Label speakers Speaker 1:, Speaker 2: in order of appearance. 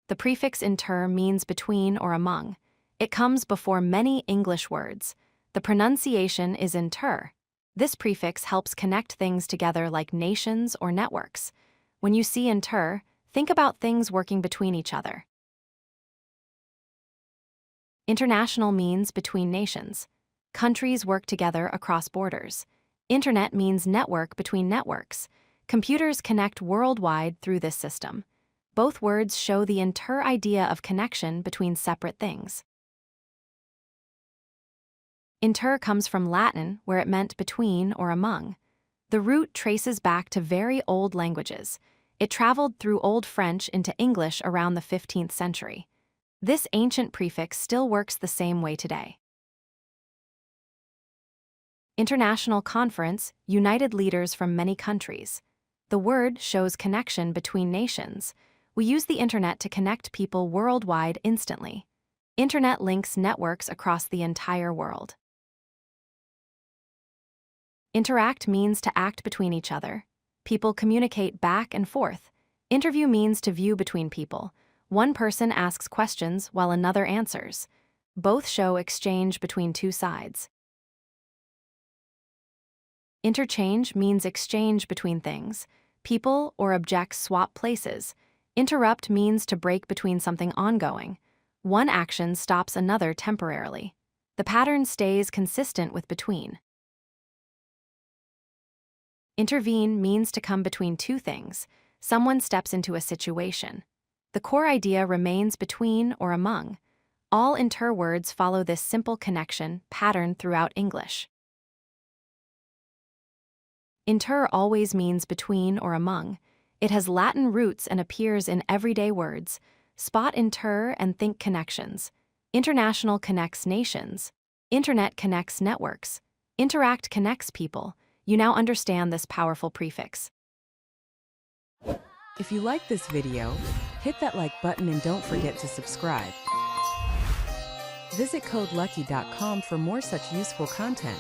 Speaker 1: The prefix inter means between or among. It comes before many English words. The pronunciation is inter. This prefix helps connect things together like nations or networks. When you see inter, think about things working between each other. International means between nations. Countries work together across borders. Internet means network between networks. Computers connect worldwide through this system. Both words show the inter idea of connection between separate things. Inter comes from Latin, where it meant between or among. The root traces back to very old languages. It traveled through Old French into English around the 15th century. This ancient prefix still works the same way today. International conference, united leaders from many countries. The word shows connection between nations. We use the internet to connect people worldwide instantly. Internet links networks across the entire world. Interact means to act between each other. People communicate back and forth. Interview means to view between people. One person asks questions while another answers. Both show exchange between two sides. Interchange means exchange between things. People or objects swap places. Interrupt means to break between something ongoing. One action stops another temporarily. The pattern stays consistent with between. Intervene means to come between two things. Someone steps into a situation. The core idea remains between or among. All inter words follow this simple connection pattern throughout English. Inter always means between or among. It has Latin roots and appears in everyday words. Spot inter and think connections. International connects nations. Internet connects networks. Interact connects people. You now understand this powerful prefix.
Speaker 2: If you like this video, hit that like button and don't forget to subscribe. Visit codelucky.com for more such useful content.